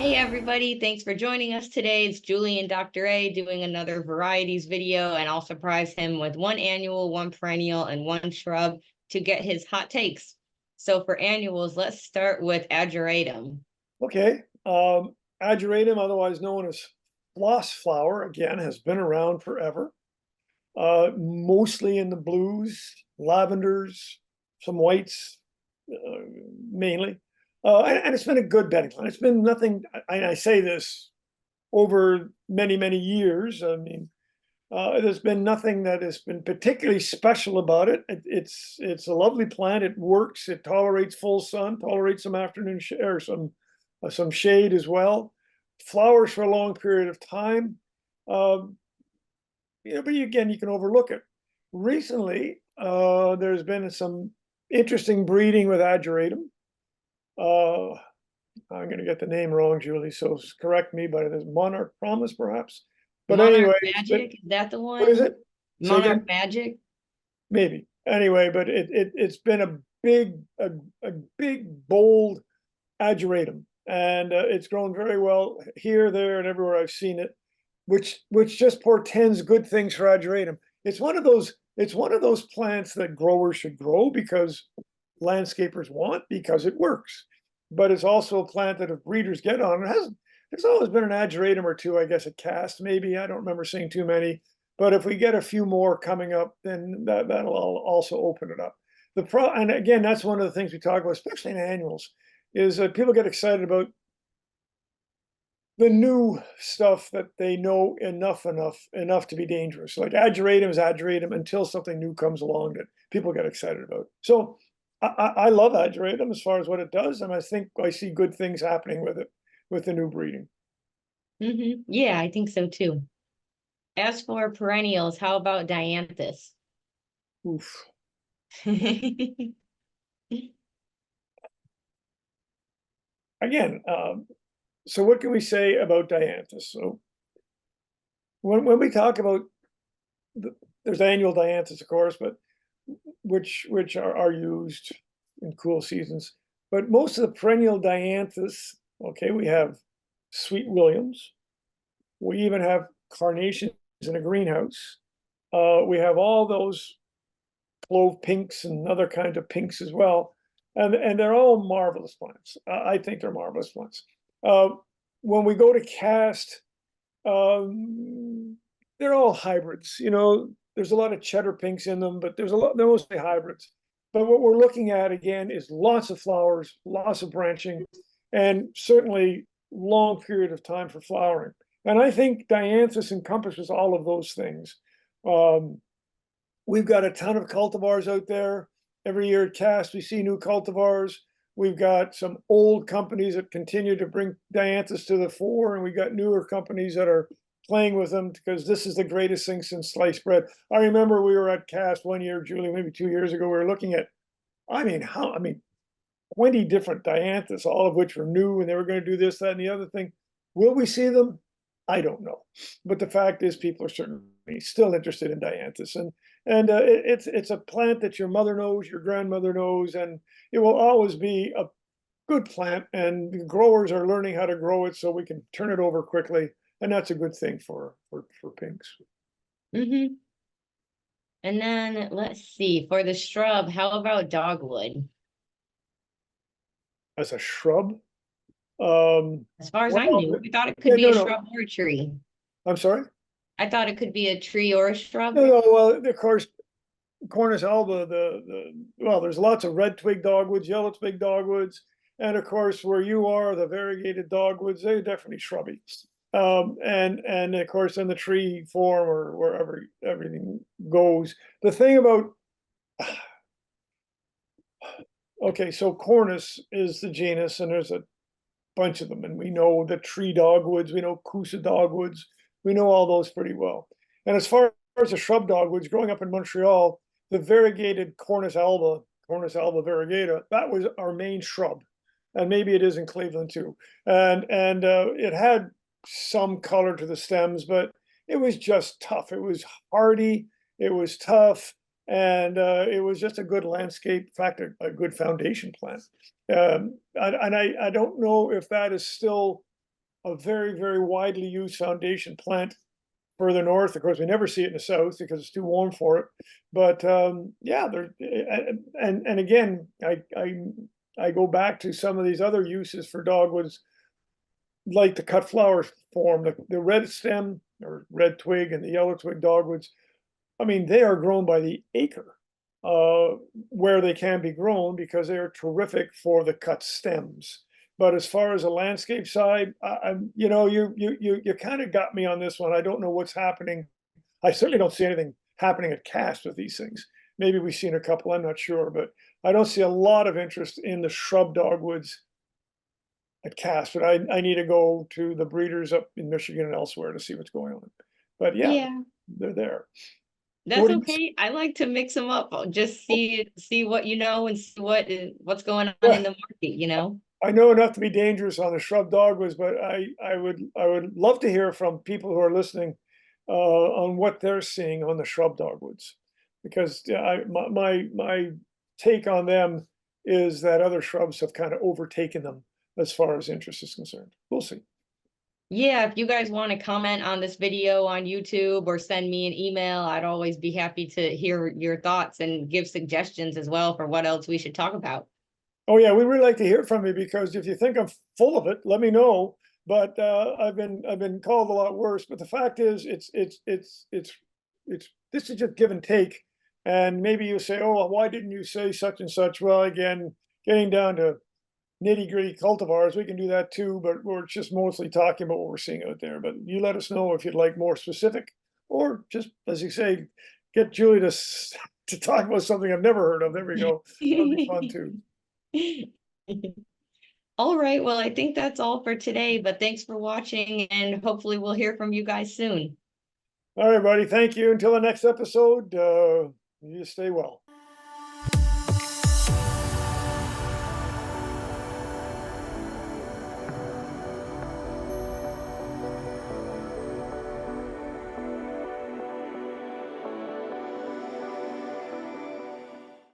Hey everybody, thanks for joining us today. It's Julie and Dr. A doing another varieties video, and I'll surprise him with one annual, one perennial, and one shrub to get his hot takes. So for annuals, let's start with Ageratum. Okay, Ageratum, otherwise known as floss flower, again, has been around forever. Mostly in the blues, lavenders, some whites, mainly. And it's been a good bedding plant. It's been nothing, I say this over many, many years. I mean, there's been nothing that has been particularly special about it. It's a lovely plant. It works. It tolerates full sun, tolerates some afternoon or some shade as well. Flowers for a long period of time. But again, you can overlook it. Recently, there's been some interesting breeding with Ageratum. I'm going to get the name wrong, Julie, so correct me, but it is Monarch Promise, perhaps. But Monarch anyway, Magic, is that the what is one? it? Monarch Magic? Maybe. Anyway, but it's been a big, bold Ageratum, and it's grown very well here, there, and everywhere I've seen it, which just portends good things for Ageratum. It's one of those plants that growers should grow because landscapers want, because it works. But it's also a plant that if breeders get on, there's always been an Ageratum or two, I guess, at cast. Maybe I don't remember seeing too many. But if we get a few more coming up, then that'll also open it up. And again, that's one of the things we talk about, especially in annuals, is that people get excited about the new stuff that they know enough to be dangerous. Like Ageratum is Ageratum until something new comes along that people get excited about. So I love Ageratum as far as what it does, and I think I see good things happening with it, with the new breeding. Yeah, I think so too. As for perennials, how about Dianthus? Oof. Again, so what can we say about Dianthus? So when we talk about there's annual Dianthus, of course, but which are used in cool seasons. But most of the perennial Dianthus, okay, we have Sweet Williams. We even have carnations in a greenhouse. We have all those clove pinks and other kinds of pinks as well. And they're all marvelous plants. I think they're marvelous plants. When we go to cast, they're all hybrids. There's a lot of cheddar pinks in them, but they're mostly hybrids. But what we're looking at again is lots of flowers, lots of branching, and certainly long period of time for flowering. And I think Dianthus encompasses all of those things. We've got a ton of cultivars out there. Every year at Cast, we see new cultivars. We've got some old companies that continue to bring Dianthus to the fore, and we've got newer companies that are playing with them because this is the greatest thing since sliced bread. I remember we were at Cast one year, Julie, maybe 2 years ago. We were looking at, 20 different Dianthus, all of which were new, and they were going to do this, that, and the other thing. Will we see them? I don't know. But the fact is, people are certainly still interested in Dianthus, and it's a plant that your mother knows, your grandmother knows, and it will always be a good plant. And the growers are learning how to grow it, so we can turn it over quickly, and that's a good thing for pinks. And then let's see, for the shrub, how about dogwood? As a shrub, As far as I knew, I thought it could be a shrub or a tree. I'm sorry? I thought it could be a tree or a shrub. No, well, of course, Cornus alba, there's lots of red twig dogwoods, yellow twig dogwoods, and of course, where you are, the variegated dogwoods, they're definitely shrubby. And of course, in the tree form or wherever everything goes. The thing about okay, so Cornus is the genus, and there's a bunch of them, and we know the tree dogwoods, we know Coosa dogwoods, we know all those pretty well. And as far as the shrub dogwoods, growing up in Montreal, the variegated Cornus alba variegata, that was our main shrub, and maybe it is in Cleveland too. And it had some color to the stems, but it was just tough. It was hardy, it was tough, and it was just a good landscape, in fact, a good foundation plant. And I don't know if that is still a very, very widely used foundation plant further north. Of course, we never see it in the south because it's too warm for it. But yeah, there and again, I go back to some of these other uses for dogwoods, like the cut flower form, the red stem or red twig and the yellow twig dogwoods. I mean, they are grown by the acre where they can be grown because they are terrific for the cut stems. But as far as a landscape side, you know, you kind of got me on this one. I don't know what's happening. I certainly don't see anything happening at cast with these things. Maybe we've seen a couple, I'm not sure, but I don't see a lot of interest in the shrub dogwoods at cast. But I need to go to the breeders up in Michigan and elsewhere to see what's going on. But yeah, Yeah, they're there. that's What do you okay. I like to mix them up. Just see what you know and see what's going on well, in the market, you know? I know enough to be dangerous on the shrub dogwoods, but I would love to hear from people who are listening on what they're seeing on the shrub dogwoods, because my take on them is that other shrubs have kind of overtaken them as far as interest is concerned. We'll see. Yeah, if you guys want to comment on this video on YouTube or send me an email, I'd always be happy to hear your thoughts and give suggestions as well for what else we should talk about. Oh yeah, we really like to hear from you, because if you think I'm full of it, let me know. But I've been called a lot worse. But the fact is, it's this is just give and take. And maybe you say, oh, well, why didn't you say such and such? Well, again, getting down to nitty-gritty cultivars, we can do that too, but we're just mostly talking about what we're seeing out there. But you let us know if you'd like more specific, or just, as you say, get Julie to talk about something I've never heard of. There we go. That'll be fun too. All right, well, I think that's all for today, but thanks for watching, and hopefully we'll hear from you guys soon. All right, buddy. Thank you. Until the next episode, you stay well.